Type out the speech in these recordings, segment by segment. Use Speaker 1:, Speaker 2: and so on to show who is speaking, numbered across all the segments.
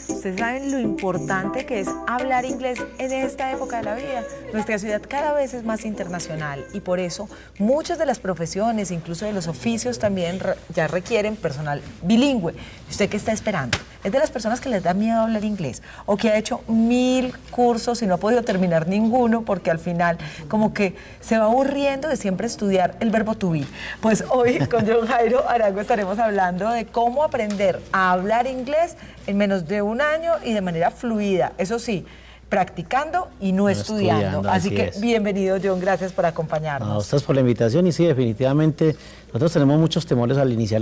Speaker 1: Ustedes saben lo importante que es hablar inglés en esta época de la vida. Nuestra ciudad cada vez es más internacional y por eso muchas de las profesiones, incluso de los oficios también, ya requieren personal bilingüe. ¿Usted qué está esperando? ¿Es de las personas que les da miedo hablar inglés o que ha hecho 1000 cursos y no ha podido terminar ninguno porque al final como que se va aburriendo de siempre estudiar el verbo to be? Pues hoy con John Jairo Arango estaremos hablando de cómo aprender a hablar inglés en menos de un año y de manera fluida, eso sí, practicando y no estudiando. Así que bienvenido, John, gracias por acompañarnos.
Speaker 2: A ustedes por la invitación y sí, definitivamente nosotros tenemos muchos temores al iniciar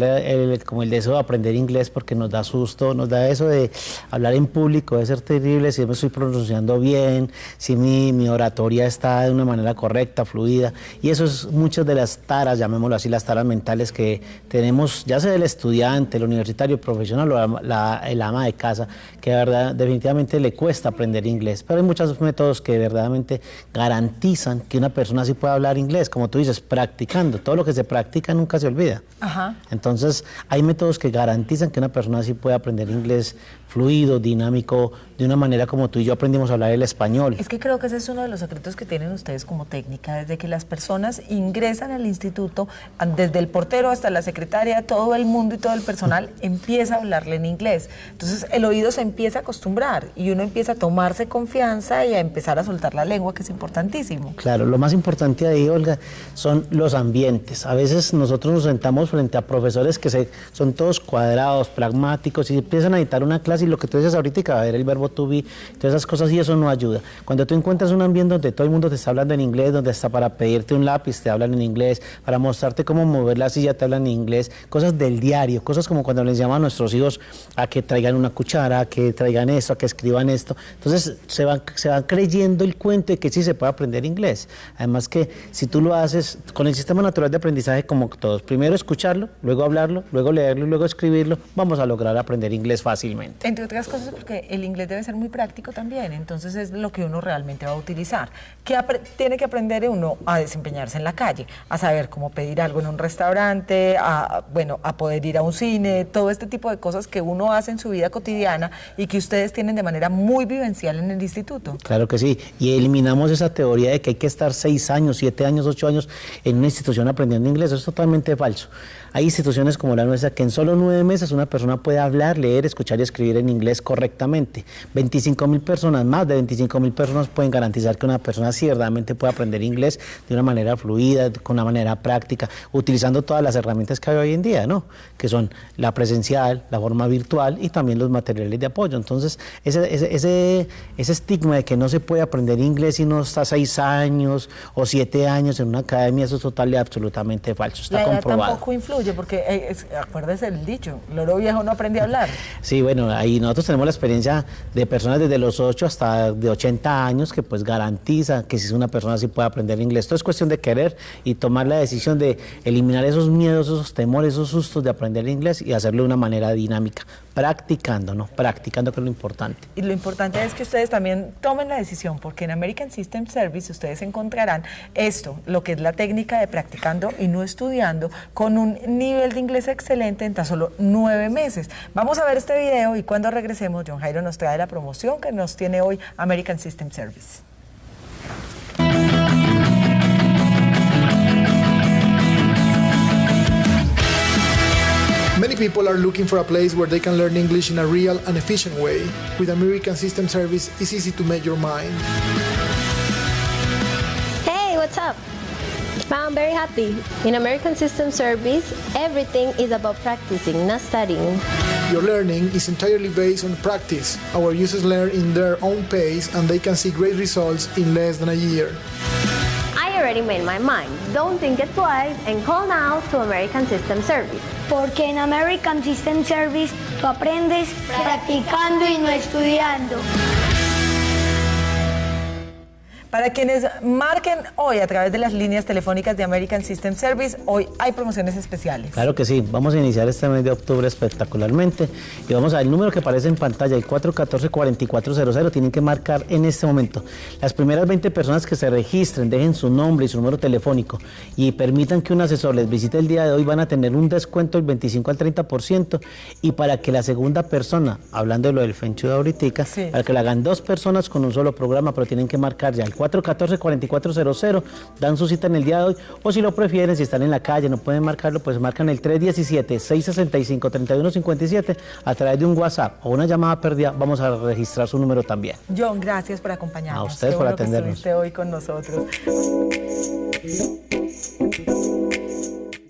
Speaker 2: como el de eso de aprender inglés porque nos da susto, nos da eso de hablar en público, debe ser terrible, si me estoy pronunciando bien, si mi oratoria está de una manera correcta, fluida, y eso es muchas de las taras, llamémoslo así, las taras mentales que tenemos, ya sea el estudiante, el universitario, el profesional o el ama de casa, que de verdad definitivamente le cuesta aprender inglés, pero hay muchos métodos que verdaderamente garantizan que una persona sí pueda hablar inglés, como tú dices, practicando, todo lo que se practica nunca se olvida.
Speaker 1: Ajá.
Speaker 2: Entonces, hay métodos que garantizan que una persona sí puede aprender inglés fluido, dinámico, de una manera como tú y yo aprendimos a hablar el español.
Speaker 1: Es que creo que ese es uno de los secretos que tienen ustedes como técnica, desde que las personas ingresan al instituto, desde el portero hasta la secretaria, todo el mundo y todo el personal empieza a hablarle en inglés. Entonces, el oído se empieza a acostumbrar y uno empieza a tomarse confianza y a empezar a soltar la lengua, que es importantísimo.
Speaker 2: Claro, lo más importante ahí, Olga, son los ambientes. A veces nosotros nos sentamos frente a profesores que son todos cuadrados, pragmáticos, y empiezan a dictar una clase y lo que tú dices ahorita, que va a ver el verbo to be, todas esas cosas, y eso no ayuda. Cuando tú encuentras un ambiente donde todo el mundo te está hablando en inglés, donde hasta para pedirte un lápiz te hablan en inglés, para mostrarte cómo mover la silla te hablan en inglés, cosas del diario, cosas como cuando les llaman a nuestros hijos a que traigan una cuchara, a que traigan esto, a que escriban esto. Entonces se van creyendo el cuento de que sí se puede aprender inglés. Además que si tú lo haces con el sistema natural de aprendizaje como todos, primero escucharlo, luego hablarlo, luego leerlo y luego escribirlo, vamos a lograr aprender inglés fácilmente.
Speaker 1: Entre otras cosas porque el inglés debe ser muy práctico también, entonces es lo que uno realmente va a utilizar. ¿Qué tiene que aprender uno? A desempeñarse en la calle, a saber cómo pedir algo en un restaurante, a poder ir a un cine, todo este tipo de cosas que uno hace en su vida cotidiana y que ustedes tienen de manera muy vivencial en el instituto.
Speaker 2: Claro que sí, y eliminamos esa teoría de que hay que estar 6 años, 7 años, 8 años en una institución aprendiendo inglés. Eso es totalmente falso. Hay instituciones como la nuestra que en solo 9 meses una persona puede hablar, leer, escuchar y escribir en inglés correctamente. 25.000 personas, más de 25.000 personas pueden garantizar que una persona sí verdaderamente puede aprender inglés de una manera fluida, con una manera práctica, utilizando todas las herramientas que hay hoy en día, ¿no? Que son la presencial, la forma virtual y también los materiales de apoyo. Entonces, ese estigma de que no se puede aprender inglés si no está 6 años o 7 años en una academia, eso es total y absolutamente falso, está comprobado.
Speaker 1: La edad tampoco influye, porque acuérdese el dicho, loro viejo no aprende a hablar.
Speaker 2: Sí, bueno, ahí nosotros tenemos la experiencia de personas desde los 8 hasta de 80 años que pues garantiza que si es una persona sí puede aprender inglés. Todo es cuestión de querer y tomar la decisión de eliminar esos miedos, esos temores, esos sustos de aprender inglés y hacerlo de una manera dinámica, practicando, ¿no? Practicando, que es lo importante.
Speaker 1: Y lo importante es que ustedes también tomen la decisión, porque en American System Service ustedes encontrarán esto, lo que es la técnica de practicando y no estudiando, con un nivel de inglés excelente en tan solo 9 meses. Vamos a ver este video y cuando regresemos, John Jairo nos trae la promoción que nos tiene hoy American System Service.
Speaker 3: Many people are looking for a place where they can learn English in a real and efficient way. With American System Service, it's easy to make your mind.
Speaker 4: Hey, what's up? I'm very happy. In American System Service, everything is about practicing, not studying.
Speaker 3: Your learning is entirely based on practice. Our users learn in their own pace and they can see great results in less than a year.
Speaker 4: I already made my mind. Don't think it twice and call now to American System Service.
Speaker 5: Porque en American System Service tú aprendes practicando y no estudiando.
Speaker 1: Para quienes marquen hoy a través de las líneas telefónicas de American System Service, hoy hay promociones especiales.
Speaker 2: Claro que sí, vamos a iniciar este mes de octubre espectacularmente y vamos a ver el número que aparece en pantalla, el 414-4400, tienen que marcar en este momento. Las primeras 20 personas que se registren, dejen su nombre y su número telefónico y permitan que un asesor les visite el día de hoy, van a tener un descuento del 25 al 30%, y para que la segunda persona, hablando de lo del Feng Shui de ahorita,
Speaker 1: sí,
Speaker 2: para que la hagan 2 personas con un solo programa, pero tienen que marcar ya el 414-4400, dan su cita en el día de hoy, o si lo prefieren, si están en la calle, no pueden marcarlo, pues marcan el 317-665-3157 a través de un WhatsApp o una llamada perdida, vamos a registrar su número también.
Speaker 1: John, gracias por acompañarnos.
Speaker 2: A ustedes por atendernos.
Speaker 1: Qué bueno que estuviste hoy con nosotros.